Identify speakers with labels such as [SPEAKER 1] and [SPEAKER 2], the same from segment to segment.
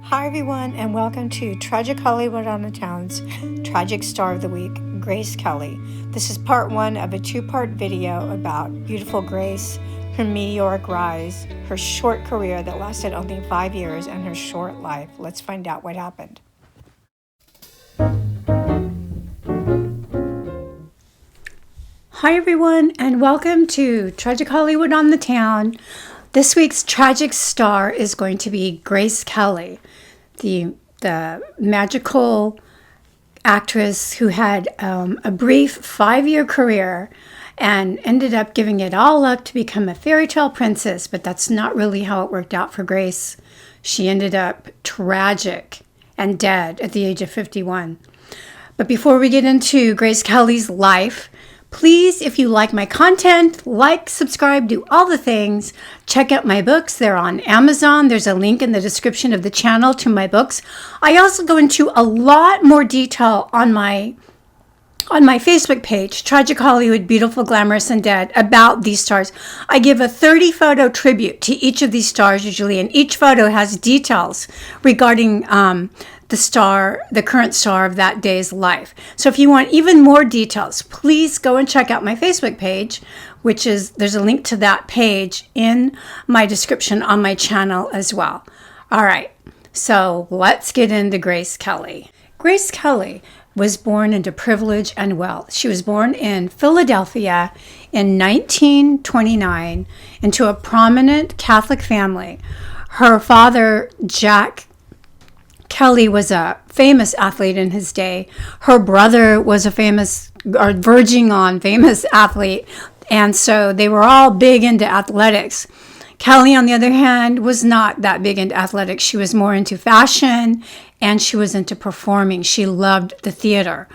[SPEAKER 1] Hi everyone, and welcome to Tragic Hollywood on the Town's Tragic Star of the Week, Grace Kelly. This is part one of a two-part video about beautiful Grace, her meteoric rise, her short career that lasted only 5 years, and her short life. Let's find out what happened. Hi everyone, and welcome to Tragic Hollywood on the Town. This week's tragic star is going to be Grace Kelly, the magical actress who had a brief 5-year career and ended up giving it all up to become a fairy tale princess, but that's not really how it worked out for Grace. She ended up tragic and dead at the age of 51. But before we get into Grace Kelly's life, please, if you like my content, like, subscribe, do all the things. Check out my books. They're on Amazon. There's a link in the description of the channel to my books. I also go into a lot more detail on my Facebook page, Tragic Hollywood, Beautiful, Glamorous, and Dead, about these stars. I give a 30-photo tribute to each of these stars usually, and each photo has details regarding the current star of that day's life. So if you want even more details, please go and check out my Facebook page, there's a link to that page in my description on my channel as well. All right, so let's get into Grace Kelly. Grace Kelly was born into privilege and wealth. She was born in Philadelphia in 1929 into a prominent Catholic family. Her father, Jack Kelly, was a famous athlete in his day. Her brother was a famous, or verging on famous athlete, and so they were all big into athletics. Kelly, on the other hand, was not that big into athletics. She was more into fashion, and she was into performing. She loved the theater.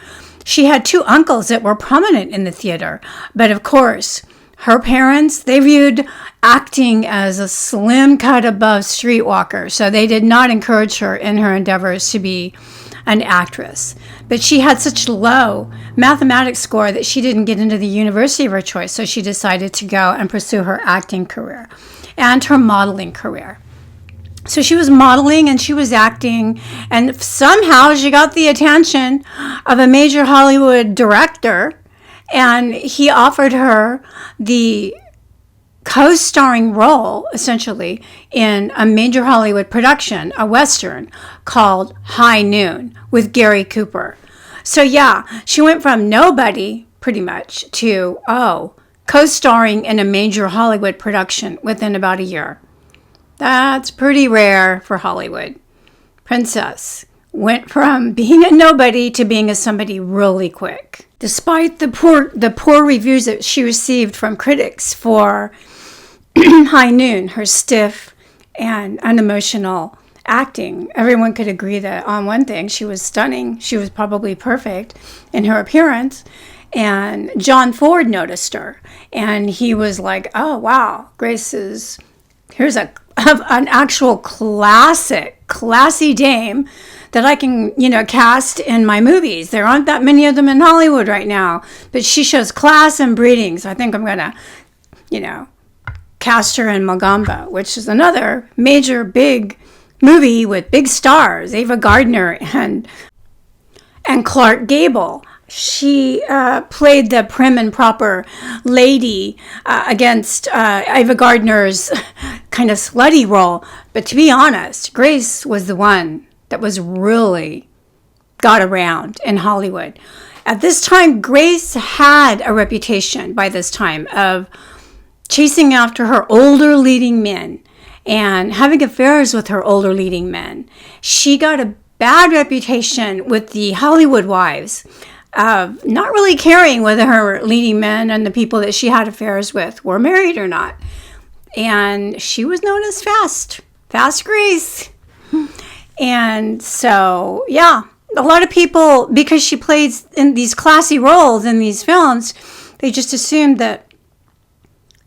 [SPEAKER 1] She had 2 uncles that were prominent in the theater, but of course, her parents, they viewed acting as a slim cut above streetwalker, so they did not encourage her in her endeavors to be an actress. But she had such low mathematics score that she didn't get into the university of her choice, so she decided to go and pursue her acting career and her modeling career. So she was modeling and she was acting, and somehow she got the attention of a major Hollywood director, and he offered her the co-starring role, essentially, in a major Hollywood production, a Western, called High Noon with Gary Cooper. So yeah, she went from nobody, pretty much, to, co-starring in a major Hollywood production within about a year. That's pretty rare for Hollywood. Princess went from being a nobody to being a somebody really quick. Despite the poor reviews that she received from critics for High Noon, her stiff and unemotional acting, everyone could agree that on one thing, she was stunning. She was probably perfect in her appearance. And John Ford noticed her, and he was like, oh, wow, here's an actual classy dame that I can, cast in my movies. There aren't that many of them in Hollywood right now, but she shows class and breeding. So I think I'm going to, cast her in Mogamba, which is another major big movie with big stars, Ava Gardner and Clark Gable. She played the prim and proper lady against Ava Gardner's kind of slutty role. But to be honest, Grace was the one that was really got around in Hollywood. At this time, Grace had a reputation by this time of chasing after her older leading men and having affairs with her older leading men. She got a bad reputation with the Hollywood wives of not really caring whether her leading men and the people that she had affairs with were married or not. And she was known as Fast Grace. And so, yeah, a lot of people, because she plays in these classy roles in these films, they just assumed that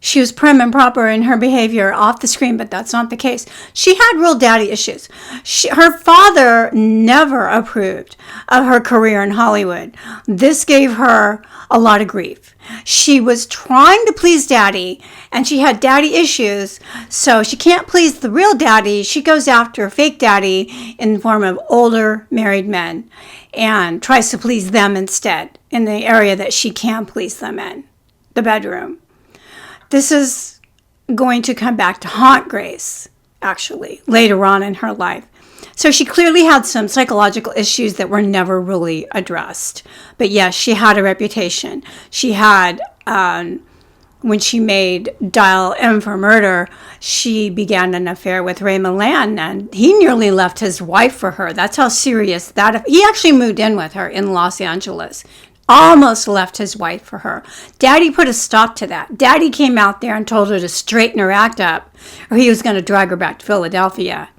[SPEAKER 1] She was prim and proper in her behavior off the screen, but that's not the case. She had real daddy issues. Her father never approved of her career in Hollywood. This gave her a lot of grief. She was trying to please daddy, and she had daddy issues, so she can't please the real daddy. She goes after fake daddy in the form of older married men and tries to please them instead in the area that she can please them in, the bedroom. This is going to come back to haunt Grace, actually, later on in her life. So she clearly had some psychological issues that were never really addressed. But yes, she had a reputation. She had, when she made Dial M for Murder, she began an affair with Ray Milland, and he nearly left his wife for her. That's how serious that. He actually moved in with her in Los Angeles. Almost left his wife for her. Daddy put a stop to that. Daddy came out there and told her to straighten her act up, or he was going to drag her back to Philadelphia,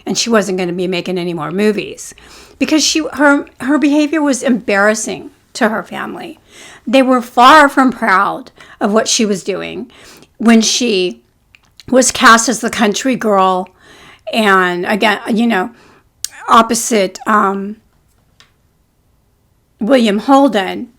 [SPEAKER 1] and she wasn't going to be making any more movies because her behavior was embarrassing to her family. They were far from proud of what she was doing when she was cast as the country girl, and again, opposite William Holden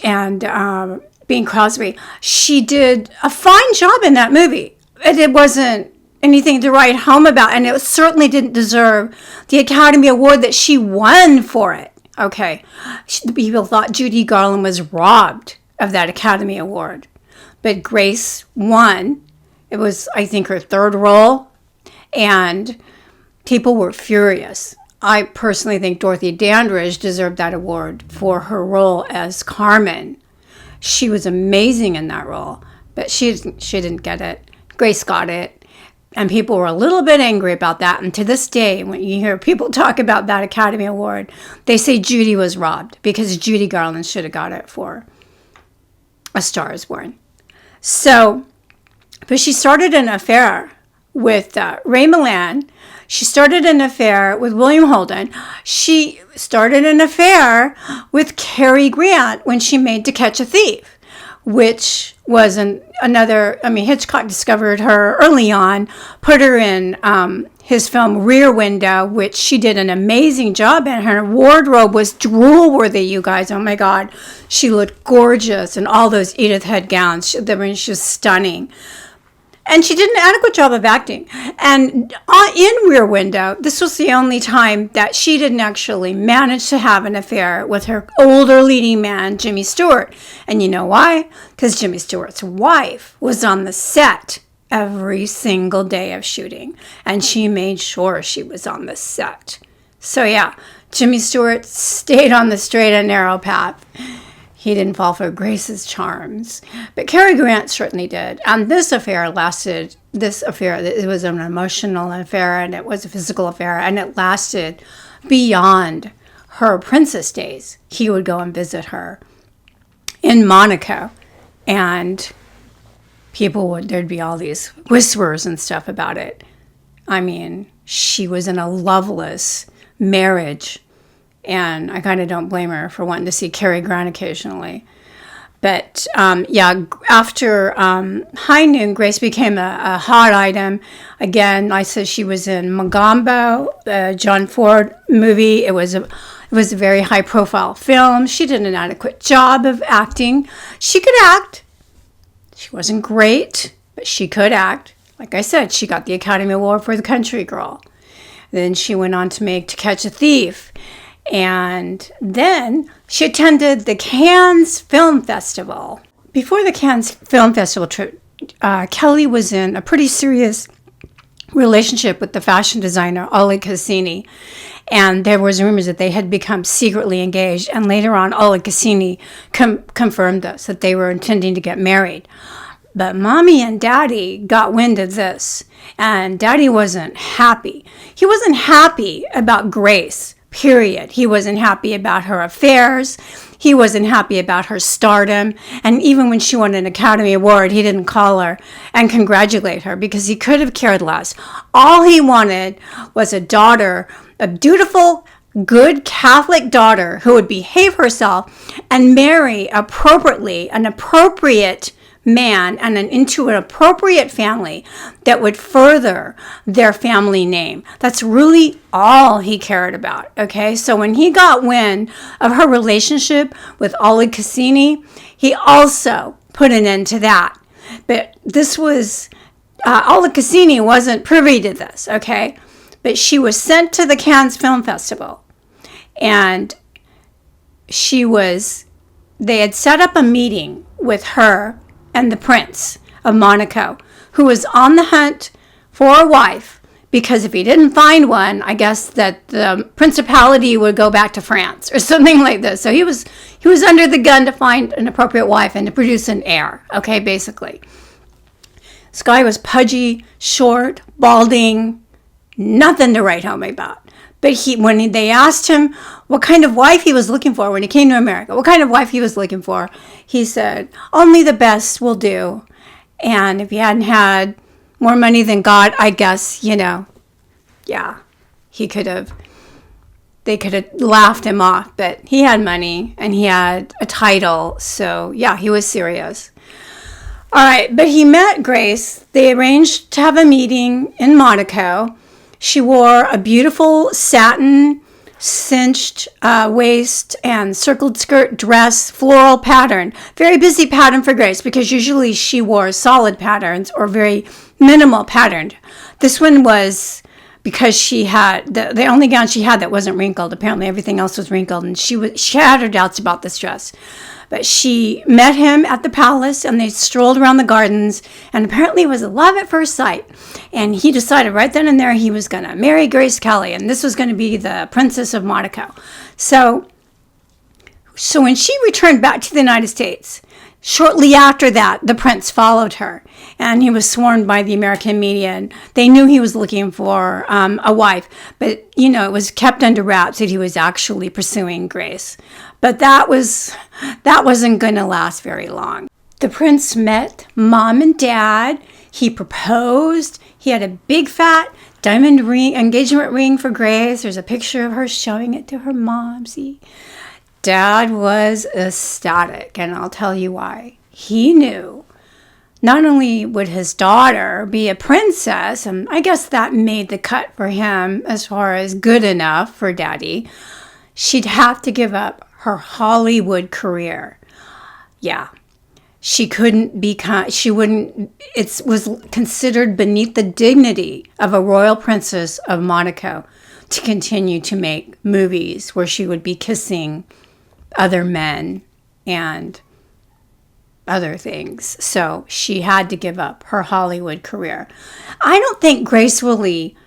[SPEAKER 1] and Bing Crosby. She did a fine job in that movie. It wasn't anything to write home about, and it certainly didn't deserve the Academy Award that she won for it. Okay, people thought Judy Garland was robbed of that Academy Award, but Grace won. It was, I think, her third role, and people were furious. I personally think Dorothy Dandridge deserved that award for her role as Carmen. She was amazing in that role, but she didn't get it. Grace got it, and people were a little bit angry about that. And to this day, when you hear people talk about that Academy Award, they say Judy was robbed because Judy Garland should have got it for A Star is Born. So, but she started an affair with Ray Milland. She started an affair with William Holden. She started an affair with Cary Grant when she made To Catch a Thief, which was Hitchcock discovered her early on, put her in his film Rear Window, which she did an amazing job in. Her wardrobe was drool-worthy, you guys. Oh, my God. She looked gorgeous in all those Edith Head gowns. She was stunning. And she did an adequate job of acting. And in Rear Window, this was the only time that she didn't actually manage to have an affair with her older leading man, Jimmy Stewart. And you know why? Because Jimmy Stewart's wife was on the set every single day of shooting. And she made sure she was on the set. So yeah, Jimmy Stewart stayed on the straight and narrow path. He didn't fall for Grace's charms. But Cary Grant certainly did. And this affair, it was an emotional affair, and it was a physical affair, and it lasted beyond her princess days. He would go and visit her in Monaco, and there'd be all these whispers and stuff about it. I mean, she was in a loveless marriage, and I kind of don't blame her for wanting to see Cary Grant occasionally. But after High Noon, Grace became a hot item. Again, I said she was in Mogambo, the John Ford movie. It was a very high-profile film. She did an adequate job of acting. She could act. She wasn't great, but she could act. Like I said, she got the Academy Award for The Country Girl. Then she went on to make To Catch a Thief. And then she attended the Cannes Film Festival. Before the Cannes Film Festival trip, Kelly was in a pretty serious relationship with the fashion designer Oleg Cassini. And there was rumors that they had become secretly engaged. And later on, Oleg Cassini confirmed this, that they were intending to get married. But Mommy and Daddy got wind of this. And Daddy wasn't happy. He wasn't happy about Grace. Period. He wasn't happy about her affairs. He wasn't happy about her stardom. And even when she won an Academy Award, he didn't call her and congratulate her because he could have cared less. All he wanted was a daughter, a dutiful, good Catholic daughter who would behave herself and marry appropriately, an appropriate man and into an appropriate family that would further their family name. That's really all he cared about, okay? So when he got wind of her relationship with Oleg Cassini, he also put an end to that. But this was, Oleg Cassini wasn't privy to this, okay? But she was sent to the Cannes Film Festival, and they had set up a meeting with her and the Prince of Monaco, who was on the hunt for a wife, because if he didn't find one, I guess that the principality would go back to France or something like this. So he was under the gun to find an appropriate wife and to produce an heir, okay, basically. This guy was pudgy, short, balding, nothing to write home about. But when they asked him what kind of wife he was looking for when he came to America, what kind of wife he was looking for, he said, only the best will do. And if he hadn't had more money than God, I guess, yeah, they could have laughed him off. But he had money and he had a title. So, yeah, he was serious. All right, but he met Grace. They arranged to have a meeting in Monaco. She wore a beautiful satin cinched waist and circled skirt dress, floral pattern. Very busy pattern for Grace, because usually she wore solid patterns or very minimal patterned. This one was because she had the only gown she had that wasn't wrinkled. Apparently everything else was wrinkled, and she had her doubts about this dress. But she met him at the palace, and they strolled around the gardens, and apparently it was a love at first sight. And he decided right then and there he was going to marry GraceKelly, and this was going to be the Princess of Monaco. So when she returned back to the United States, shortly after that, the prince followed her, and he was swarmed by the American media, and they knew he was looking for a wife. But, it was kept under wraps that he was actually pursuing Grace. But that wasn't going to last very long. The prince met Mom and Dad. He proposed. He had a big fat diamond ring, engagement ring for Grace. There's a picture of her showing it to her mom. See? Dad was ecstatic, and I'll tell you why. He knew not only would his daughter be a princess, and I guess that made the cut for him as far as good enough for Daddy, she'd have to give up her Hollywood career. Yeah. It was considered beneath the dignity of a royal princess of Monaco to continue to make movies where she would be kissing other men and other things. So she had to give up her Hollywood career. I don't think Grace really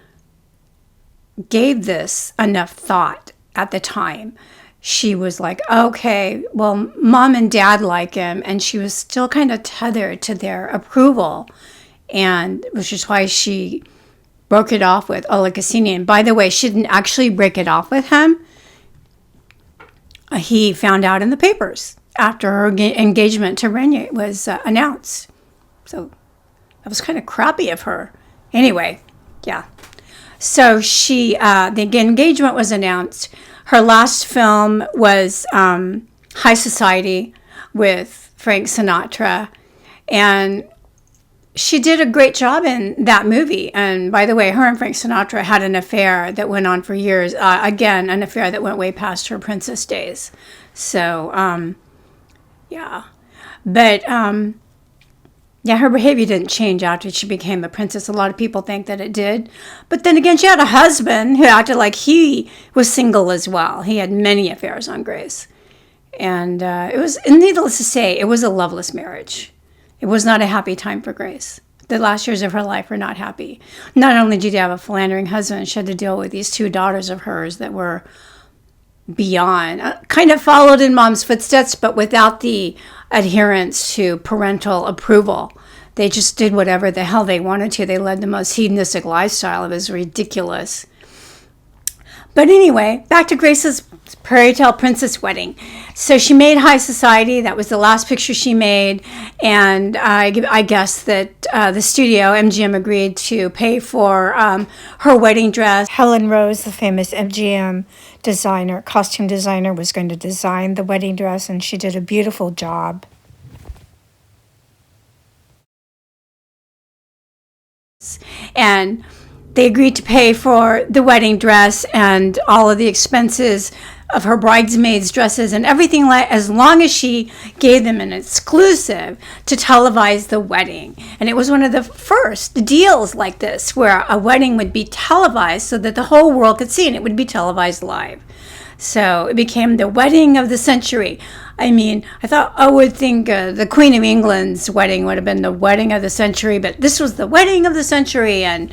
[SPEAKER 1] gave this enough thought at the time. She was like, okay, well, Mom and Dad like him, and she was still kind of tethered to their approval, and which is why she broke it off with Oleg Cassini. And by the way, she didn't actually break it off with him. He found out in the papers after her engagement to Rainier was announced. So that was kind of crappy of her. Anyway, yeah. So the engagement was announced. Her last film was High Society with Frank Sinatra, and she did a great job in that movie. And by the way, her and Frank Sinatra had an affair that went on for years. Again, an affair that went way past her princess days. So, yeah. But, yeah, her behavior didn't change after she became a princess. A lot of people think that it did. But then again, she had a husband who acted like he was single as well. He had many affairs on Grace. And needless to say, it was a loveless marriage. It was not a happy time for Grace. The last years of her life were not happy. Not only did she have a philandering husband, she had to deal with these two daughters of hers that were beyond, kind of followed in Mom's footsteps, but without the adherence to parental approval. They just did whatever the hell they wanted to. They led the most hedonistic lifestyle. It was ridiculous. But anyway, back to Grace's Prairie Tale Princess wedding. So she made High Society. That was the last picture she made. And I guess that the studio, MGM, agreed to pay for her wedding dress. Helen Rose, the famous MGM costume designer, was going to design the wedding dress, and she did a beautiful job. And they agreed to pay for the wedding dress and all of the expenses of her bridesmaids' dresses and everything, as long as she gave them an exclusive to televise the wedding. And it was one of the first deals like this where a wedding would be televised so that the whole world could see, and it would be televised live. So it became the wedding of the century. I mean, I would think the Queen of England's wedding would have been the wedding of the century, but this was the wedding of the century. And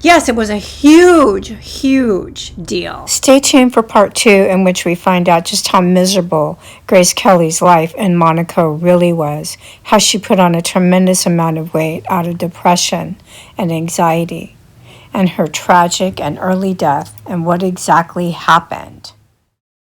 [SPEAKER 1] yes, it was a huge, huge deal.
[SPEAKER 2] Stay tuned for part 2, in which we find out just how miserable GraceKelly's life in Monaco really was, how she put on a tremendous amount of weight out of depression and anxiety, and her tragic and early death, and what exactly happened.